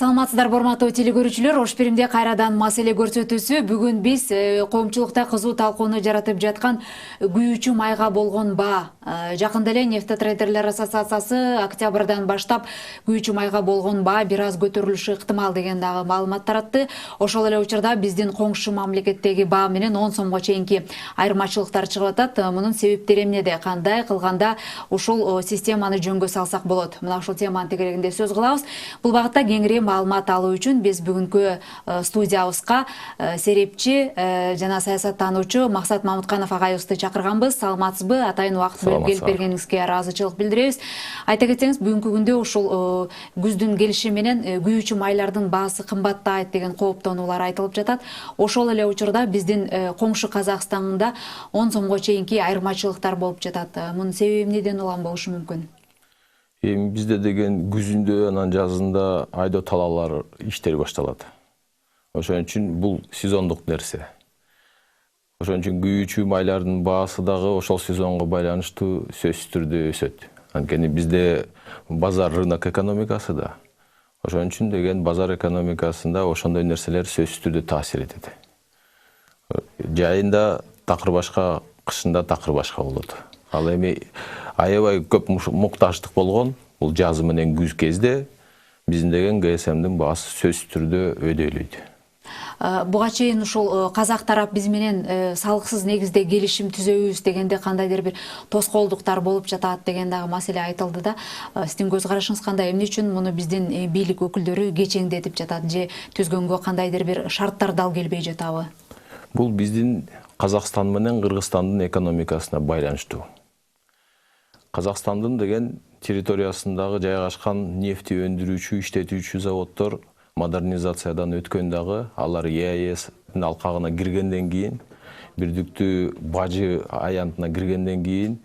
Саламатсыздар урматтуу телекөрүүчүлөр, Ош Биримде кайрадан маселе көрсөтүүсү. Бүгүн биз коомчулукта кызуу талкууну жаратып жаткан күйүүчү майга болгон баа. Жакында эле Нефтетрейдерлер ассоциациясы октябрдан баштап күйүүчү майга болгон баа бир аз көтөрүлүшү ыктымал деген дагы маалымат таратты. Ошол эле учурда биздин коңшу мамлекеттеги баа менен 10 сомго чейинки айырмачылыктар чыгып атат. Мунун себептери эмнеде? Кандай кылганда ушул системаны жөнгө салсак болот? Мына ушул теманын тегерегинде сөз кылабыз. Бул багытта кеңири маалымат алуу үчүн биз бүгүнкү студиябызга серепчи жана саясаттануучу Максат Мамытканов агайыбызды чакырганбыз. Саламатсызбы? Атайын убакыт бөлүп келип бергениңизге ыраазычылык билдиребиз. Айта кетсеңиз, бүгүнкү күндө ушул күздүн келиши менен күйүүчү майлардын баасы кымбаттайт деген кооптонуулар айтылып жатат. Ошол эле учурда биздин коңшу Казакстанда 10 сомго чейинки айырмачылыктар болуп жатат. Мунун себеби эмнеден улам болушу мүмкүн? Bizde деген күзүндө анан жазында айдоо талаалар иштери башталат. Ошон үчүн бул сезондук нерсе. Ошон үчүн күйүүчү майлардын баасы дагы ошол сезонго байланыштуу сөзсүз түрдө өсөт. Анткени бизде базар рынок экономикасы да. Ошон үчүн деген базар экономикасында ошондой нерселер сөзсүз түрдө таасир этет. Жайында такыр башка, кышында такыр башка болот. Ал эми аябай көп муктаждык болгон, бул жазы менен күз кезде биздин деген ГСМдин баасы сөзсүз түрдө өйдөйлөйт. Буга чейин ушул казак тарап биз менен салыксыз негизде келишим түзөбүз дегенде кандайдыр бир тоскоолдуктар болуп жатат деген дагы маселе айтылды да. Сиздин көз карашыңыз кандай? Эмне үчүн муну биздин бийлик өкүлдөрү кечеңдетип жатат же түзгөнгө кандайдыр бир шарттар дал келбей жатабы? Бул биздин Казакстан менен Кыргызстандын экономикасына байланыштуу. Казакстандын деген территориясындагы жайгашкан нефти өндүрүүчү, иштетүүчү заводдор модернизациядан өткөн дагы, алар ЕАЭСтин алкагына киргенден кийин, бирдиктүү бажы аянтына киргенден кийин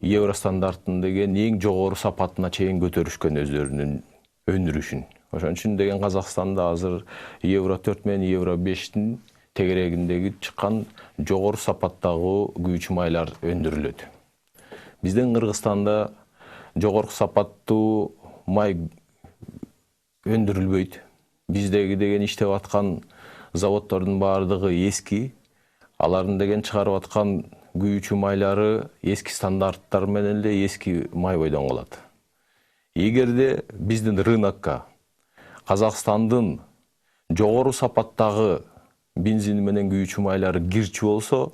Евростандарттын деген эң жогору сапатына чейин көтөрүшкөн өздөрүнүн өндүрүшүн. Ошон үчүн деген Казакстанда азыр Евро 4 менен Евро 5тин тегерегиндеги чыккан жогору сапаттагы күйүүчү майлар өндүрүлөт. Биздин Кыргызстанда жогорку сапаттуу май өндүрүлбөйт. Биздеги деген иштеп аткан заводдордун баардыгы эски, алардын деген чыгарып аткан күйүүчү майлары эски стандарттар менен эле эски май бойдон калат. Эгерде биздин рынокко Казакстандын жогору сапаттагы бензин менен күйүүчү майлары кирчү болсо,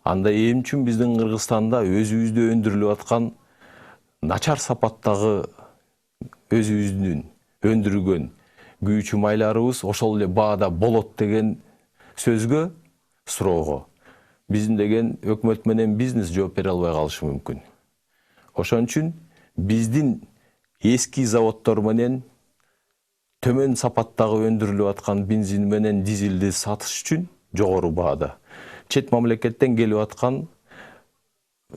анда эми үчүн биздин Кыргызстанда өзүбүздө өндүрүлүп аткан начар сапаттагы өзүбүздүн өндүргөн күйүүчү майларыбыз ошол эле баада болот деген сөзгө, суроого биздин деген өкмөт менен бизнес жооп бере албай калышы мүмкүн. Ошон үчүн биздин эски заводдор менен төмөн сапаттагы өндүрүлүп аткан бензин менен дизелди сатыш үчүн жогору баада чет мамлекеттен келип аткан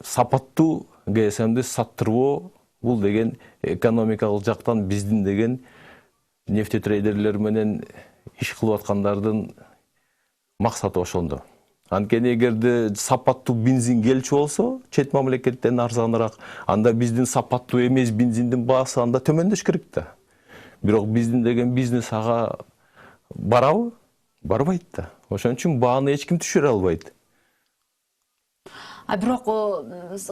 сапаттуу ГСМди саттырбоо, бул деген экономикалык жактан биздин деген нефтетрейдерлер менен иш кылып аткандардын максаты ошондо. Анткени эгерде сапаттуу бензин келчү болсо, чет мамлекеттен арзаныраак, анда биздин сапаттуу эмес бензиндин баасы анда төмөндөш керек да. Бирок биздин деген бизнес ага барабы? Барбайт да. Ошон үчүн бааны эч ким түшүрө албайт. Бирок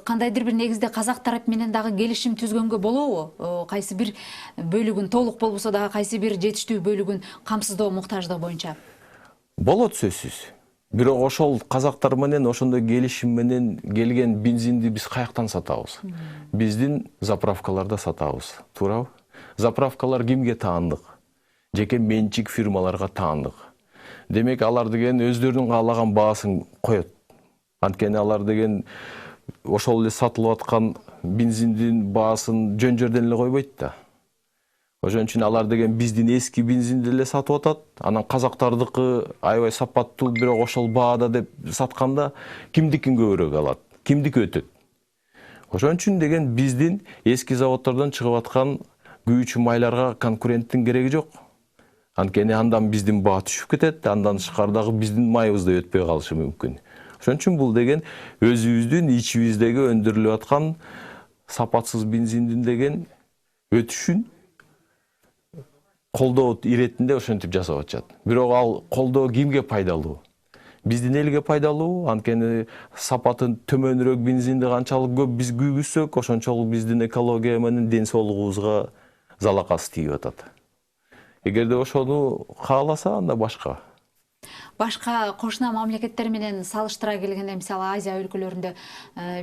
кандайдыр бир негизде казак тарап менен дагы келишим түзгөнгө болобу? Кайсы бир бөлүгүн, толук болбосо дагы кайсы бир жетиштүү бөлүгүн камсыздоо муктаждыгы боюнча? Болот сөзсүз. Бирок ошол казактар менен ошондой келишим менен келген бензинди биз каяктан сатабыз? Биздин заправкаларда сатабыз. Туурабы? Заправкалар кимге таандык? Жеке менчик фирмаларга таандык. Демек алар деген өздөрүнүн каалаган баасын коет. Анткени алар деген ошол эле сатылып аткан бензиндин баасын жөн жерден эле койбойт да. Ошон үчүн алар деген биздин эски бензинди эле сатып атат. Анан казактардыкы аябай сапаттуу, бирок ошол баада деп сатканда кимдикин көбүрөөк алат, кимдики өтөт. Ошон үчүн деген биздин эски заводдордон чыгып аткан күйүүчү майларга конкуренттин кереги жок. Анткени андан биздин баа түшүп кетет, андан тышкардагы биздин майыбыз да өтпөй калышы мүмкүн. Ошон үчүн бул деген өзүбүздүн ичибиздеги өндүрүлүп аткан сапатсыз бензиндин деген өтүшүн колдоо иретинде ошентип жасап атышат. Бирок ал колдоо кимге пайдалуу? Биздин элге пайдалуу, анткени сапатын төмөнүрөөк бензинди канчалык көп биз күйгүзсөк, ошончолук биздин экология менен ден соолугубузга залакасы тийип атат. Эгерде ошону кааласа, анда башка. Башка кошуна мамлекеттер менен салыштыра келгенде, мисалы Азия өлкөлөрүндө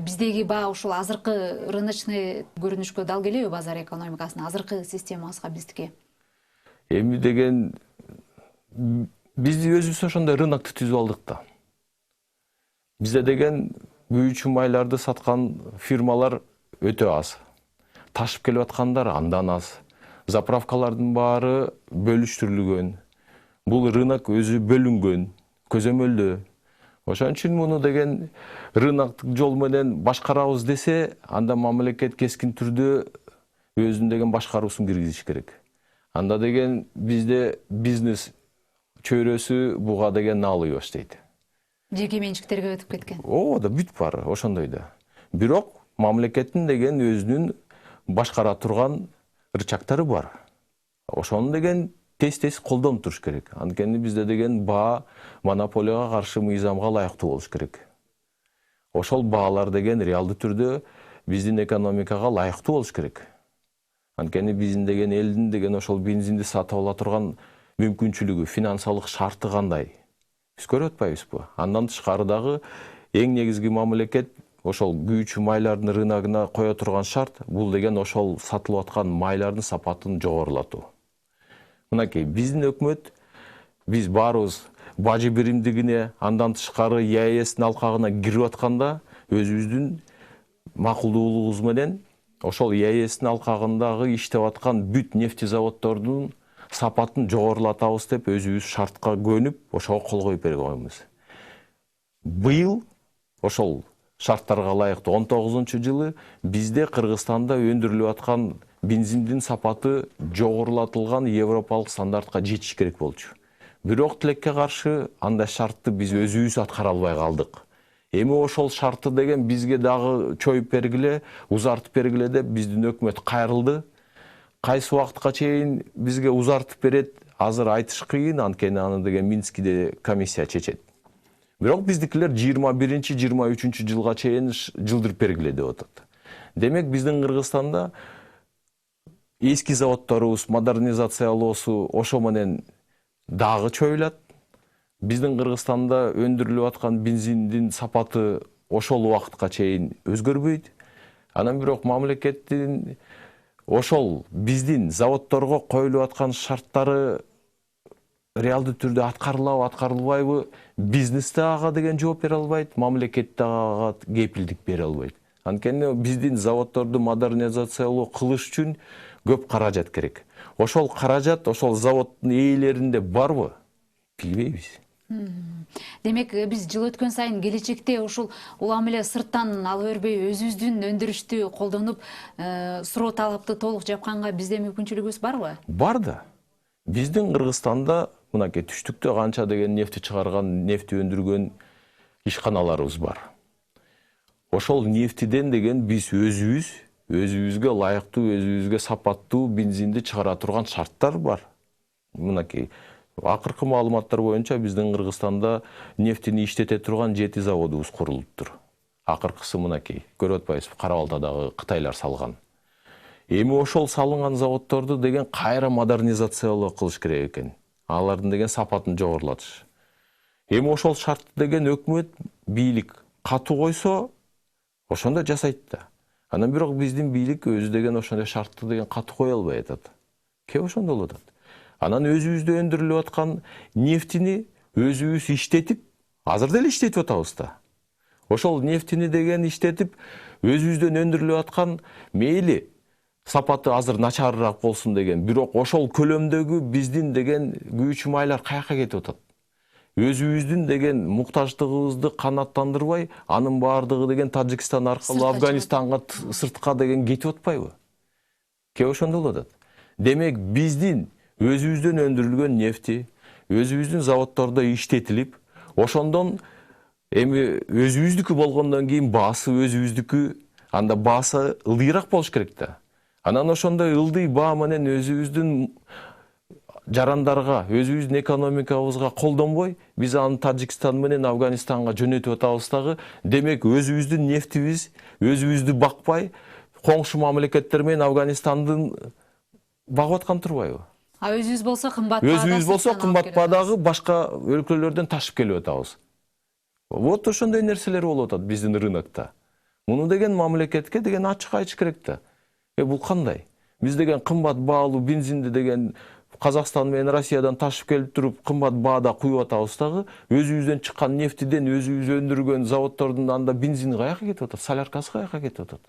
биздеги баа ушул азыркы рыночный көрүнүшкө дал келеби базар экономикасына, азыркы системабызга биздики? Эми деген биз өзүбүз ошондой рынокты түзүп алдык да. Бизде деген күйүүчү майларды саткан фирмалар өтө аз. Ташып келип аткандар андан аз. Заправкалардын баары бөлүштүрүлгөн. Бул рынок өзү бөлүнгөн, көзөмөлдөө. Ошон үчүн муну деген рыноктук жол менен башкарабыз десе, анда мамлекет кескин түрдө өзүнүн деген башкаруусун киргизиш керек. Анда деген бизде бизнес чөйрөсү буга деген наалый баштайт. Жеке менчиктерге өтүп кеткен. Ооба да бүт бар ошондой да. Бирок мамлекеттин деген өзүнүн башкара турган ырчактары бар. Ошону деген тез колдонуп туруш керек. Анткени бизде деген баа монополияга каршы мыйзамга ылайыктуу болуш керек. Ошол баалар деген реалдуу түрдө биздин экономикага ылайыктуу болуш керек. Анткени биздин деген элдин деген ошол бензинди сатып ала турган мүмкүнчүлүгү, финансылык шарты кандай? Биз көрүп атпайбызбы? Андан тышкары дагы эң негизги мамлекет ошол күйүүчү майлардын рыногуна кое турган шарт бул деген ошол сатылып аткан майлардын сапатын жогорулатуу. Мынакей, биздин өкмөт, биз баарыбыз бажы биримдигине, андан тышкары ЕАЭСтин алкагына кирип атканда, өзүбүздүн макулдуулугубуз менен ошол ЕАЭСтин алкагындагы иштеп аткан бүт нефти заводдордун сапатын жогорулатабыз деп өзүбүз шартка көнүп, ошого кол коюп берген койбуз. Быйыл ошол шарттарга ылайыктуу 19-жылы бизде Кыргызстанда өндүрүлүп аткан бензиндин сапаты жогорулатылган европалык стандартка жетиш керек болчу. Бирок тилекке каршы андай шартты биз өзүбүз аткара албай калдык. Эми ошол шартты деген бизге дагы чоюп бергиле, узартып бергиле деп биздин өкмөт кайрылды. Кайсы убакытка чейин бизге узартып берет, азыр айтыш кыйын, анткени аны деген Минскиде комиссия чечет. Бирок биздикилер 21-23 жылга чейин жылдырып бергиле деп атат. Демек биздин Кыргызстанда эски заводдорубуз модернизациялоосу ошо менен дагы чоюлат. Биздин Кыргызстанда өндүрүлүп аткан бензиндин сапаты ошол убакытка чейин өзгөрбөйт. Анан бирок мамлекеттин ошол биздин заводдорго коюлуп аткан шарттары реалдуу түрдө аткарылабы, аткарылбайбы, бизнес да ага деген жооп бере албайт, мамлекет да ага кепилдик бере албайт. Анткени биздин заводдорду модернизациялоо кылыш үчүн көп каражат керек. Ошол каражат ошол заводдун ээлеринде барбы? Билбейбиз. Демек, биз жыл өткөн сайын келечекте ушул улам эле сырттан алып бербей өзүбүздүн өндүрүштү колдонуп, суроо талапты толук жапканга бизде мүмкүнчүлүгүбүз барбы? Бар да. Биздин Кыргызстанда мынакей түштүктө канча деген нефти чыгарган, нефти өндүргөн ишканаларыбыз бар. Ошол нефтиден деген биз өзүбүзгө ылайыктуу, өзүбүзгө сапаттуу бензинди чыгара турган шарттар бар. Мынакей акыркы маалыматтар боюнча биздин Кыргызстанда нефтини иштете турган 7 заводубуз курулуптур. Акыркысы мынакей, көрүп атпайсызбы, Кара Балтадагы кытайлар салган. Эми ошол салынган заводдорду деген кайра модернизациялоо кылыш керек экен. Алардын деген сапатын жогорулатыш. Эми ошол шартты деген өкмөт, бийлик катуу койсо, ошондо жасайт да. Анан бирок биздин бийлик өзү деген ошондой шартты деген катуу кое албай атат. Кеп ошондо болуп атат. Анан өзүбүздө өндүрүлүп аткан нефтини өзүбүз иштетип, азыр деле иштетип атабыз да. Ошол нефтини деген иштетип, өзүбүздөн өндүрүлүп аткан мейли сапаты азыр начарыраак болсун деген, бирок ошол көлөмдөгү биздин деген күйүүчү майлар каяка кетип атат. Өзүбүздүн деген муктаждыгыбызды канааттандырбай, анын баардыгы деген Тажикстан аркылуу Афганистанга, сыртка деген кетип атпайбы? Кеп ошондо болуп атат. Демек биздин өзүбүздөн өндүрүлгөн нефти өзүбүздүн заводдордо иштетилип, ошондон эми өзүбүздүкү болгондон кийин баасы өзүбүздүкү, анда баасы ылдыйраак болуш керек да. Анан ошондой ылдый баа менен өзүбүздүн жарандарга, өзүбүздүн экономикабызга колдонбой, биз аны Тажикстан менен Афганистанга жөнөтүп атабыз дагы. Демек, өзүбүздүн нефтибиз өзүбүздү бакпай, коңшу мамлекеттер менен Афганистандын багып аткан турбайбы? Өзүбүз болсо кымбат баада. Өзүбүз болсо кымбат баадагы башка өлкөлөрдөн ташып келип атабыз. Вот ошондой нерселер болуп атат биздин рынокто. Муну деген мамлекетке деген ачык айтыш керек да. Бул кандай? Биз деген кымбат баалуу бензинди деген Казакстан менен Россиядан ташып келип туруп кымбат баада куюп атабыз дагы, өзүбүздөн чыккан нефтиден өзүбүз өндүргөн заводдордун анда бензини каяка кетип атат, соляркасы каяка кетип атат.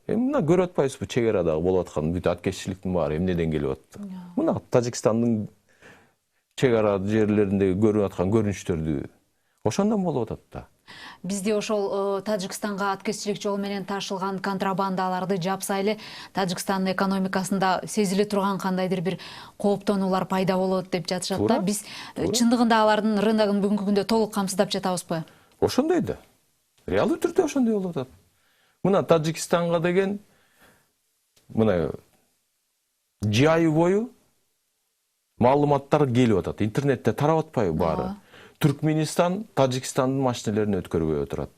Мына көрүп атпайсызбы, чек арадагы болуп аткан бүт аткезчиликтин баары эмнеден келип атат. Мына Тажикстандын чек ара жерлеринде көрүнүп аткан көрүнүштөрдү ошондон болуп атат да. Бизде ошол Тажикстанга аткезчилик жол менен ташылган контрабандаларды жапсайлы Тажикстандын экономикасында сезиле турган кандайдыр бир кооптонуулар пайда болот деп жатышат да. Биз чындыгында алардын рыногун бүгүнкү күндө толук камсыздап жатабызбы? Ошондой да. Реалдуу түрдө ошондой болуп атат. Мына Тажикстанга деген мына жайы бою маалыматтар келип атат. Интернетте тарап атпайбы баары? Түркменистан Тажикстандын машинелерин өткөрбөй отурат.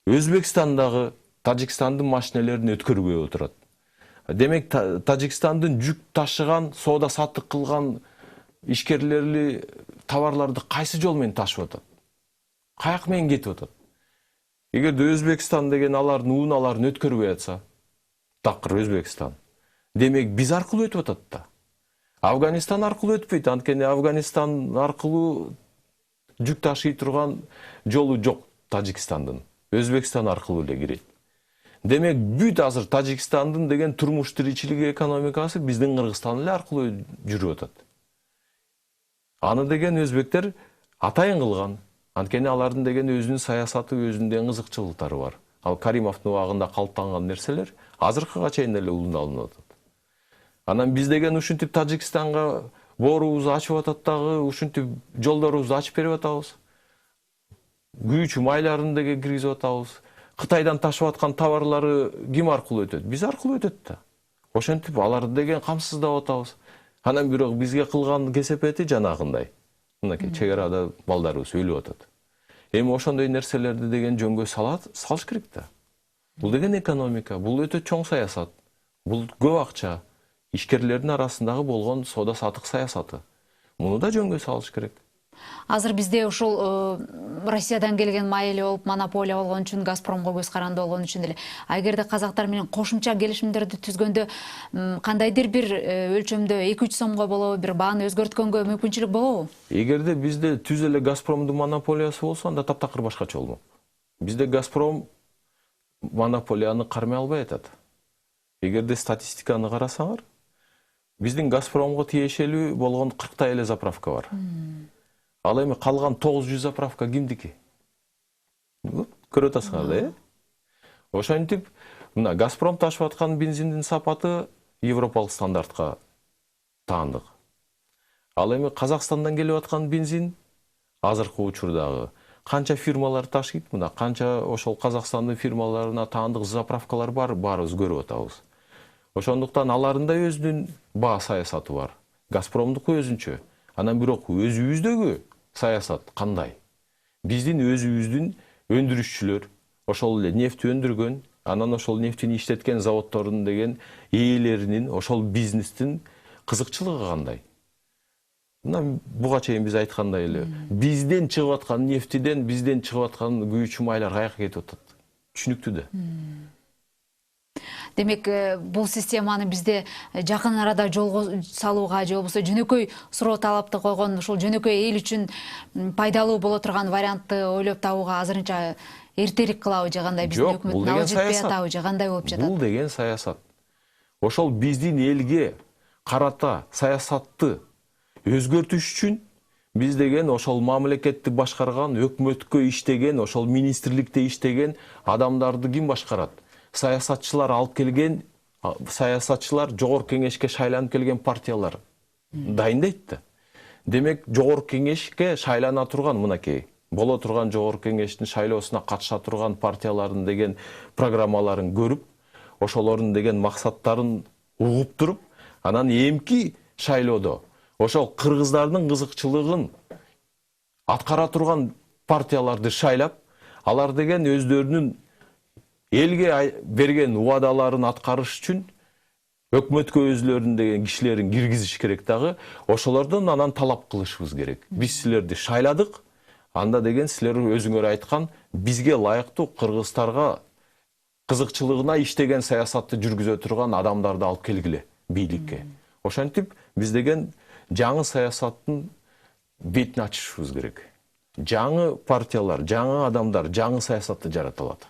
Өзбекстандагы Тажикстандын машинелерин өткөрбөй отурат. Демек, Тажикстандын жүк ташыган, соода саттык кылган ишкерлери товарларды кайсы жол менен ташып атат? Каяк менен кетип атат? Эгерде Өзбекстан деген алардын унааларын өткөрбөй атса, такыр Өзбекстан. Демек, биз аркылуу өтүп атат да. Афганистан аркылуу өтпөйт, анткени Афганистан аркылуу жүк ташый турган жолу жок Тажикстандын. Өзбекстан аркылуу эле кирет. Демек, бүт азыр Тажикстандын деген турмуш тиричилиги экономикасы биздин Кыргызстан эле аркылуу жүрүп атат. Аны деген өзбектер атайын кылган. Анткени алардын деген өзүнүн саясаты, өзүнүн кызыкчылыктары бар. Ал Каримовдун убагында калыптанган нерселер азыркыга чейин эле улундалынып атат. Анан биз деген ушинтип Тажикстанга боорубузду ачып атат дагы, ушинтип жолдорубузду ачып берип атабыз. Күйүүчү майларын деген киргизип атабыз. Кытайдан ташып аткан товарлары ким аркылуу өтөт? Биз аркылуу өтөт да. Ошентип аларды деген камсыздап атабыз. Анан бирок бизге кылган кесепети жанагындай. Мынакей чек арада балдарыбыз өлүп атат. Эми ошондой нерселерди деген жөнгө салыш керек да. Бул деген экономика, бул өтө чоң саясат. Бул көп акча. Ишкерлердин арасындагы болгон соода саттык саясаты. Муну да жөнгө салыш керек. Азыр бизде ушул Россиядан келген май эле болуп, монополия болгон үчүн, Газпромго көз каранды болгон үчүн эле. Эгерде казактар менен кошумча келишимдерди түзгөндө кандайдыр бир өлчөмдө 2-3 сомго болобу, бир бааны өзгөрткөнгө мүмкүнчүлүк болобу? Эгерде бизде түз эле Газпромдун монополиясы болсо, анда таптакыр башкача болмок. Бизде Газпром монополияны кармай албай атат. Эгерде статистиканы карасаңар, биздин Газпромго тиешелүү болгон 40 эле заправка бар. Ал эми калган 900 заправка кимдики? Көрүп атасыңар да, э? Ошентип, мына Газпром ташып аткан бензиндин сапаты европалык стандартка таандык. Ал эми Казакстандан келип аткан бензин азыркы учурдагы канча фирмалар ташыйт, мына канча ошол Казакстандын фирмаларына таандык заправкалар бар, баарыбыз көрүп атабыз. Ошондуктан аларында өзүнүн баа саясаты бар. Газпромдуку өзүнчө. Анан бирок өзүбүздөгү саясат кандай? Биздин өзүбүздүн өндүрүшчүлөр ошол эле нефть өндүргөн, анан ошол нефтини иштеткен заводдордун деген ээлеринин, ошол бизнестин кызыкчылыгы кандай? Мына буга чейин биз айткандай эле, бизден чыгып аткан нефтиден, бизден чыгып аткан күйүүчү майлар каяка кетип атат? Түшүнүктүү да. Демек, бул системаны бизде жакын арада жолго салууга же болбосо жөнөкөй суроо талапты койгон, ушул жөнөкөй эл үчүн пайдалуу боло турган вариантты ойлоп табууга азырынча эртерээк кылабы же кандай? Биздин өкмөттүн алы жетпей атабы же кандай болуп жатат? Бул деген саясат. Ошол биздин элге карата саясатты өзгөртүш үчүн биз деген ошол мамлекетти башкарган, өкмөткө иштеген, ошол министрликте иштеген адамдарды ким башкарат? Саясатчылар алып келген, саясатчылар жогорку кеңешке шайланып келген партиялар дайындайт да. Демек, жогорку кеңешке шайлана турган, мынакей, боло турган жогорку кеңештин шайлоосуна катыша турган партиялардын деген программаларын көрүп, ошолордун деген максаттарын угуп туруп, анан эмки шайлоодо ошол кыргыздардын кызыкчылыгын аткара турган партияларды шайлап, алар деген өздөрүнүн элге берген убадаларын аткарыш үчүн өкмөткө өзлөрүн деген кишилерин киргизиш керек дагы, ошолордон анан талап кылышыбыз керек. Биз силерди шайладык, анда деген силер өзүңөр айткан, бизге ылайыктуу кыргыздарга кызыкчылыгына иштеген саясатты жүргүзө турган адамдарды алып келгиле бийликке. Ошентип биз деген жаңы саясаттын бетин ачышыбыз керек. Жаңы партиялар, жаңы адамдар, жаңы саясатты жаратылат.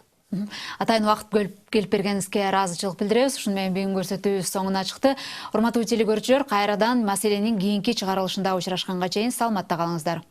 Атайын убакыт келип бергениңизге ыраазычылык билдиребиз. Ушуну менен бүгүн көрсөтүүбүз соңуна чыкты. Урматтуу телекөрүүчүлөр, кайрадан маселенин кийинки чыгарылышында учурашканга чейин саламатта калыңыздар.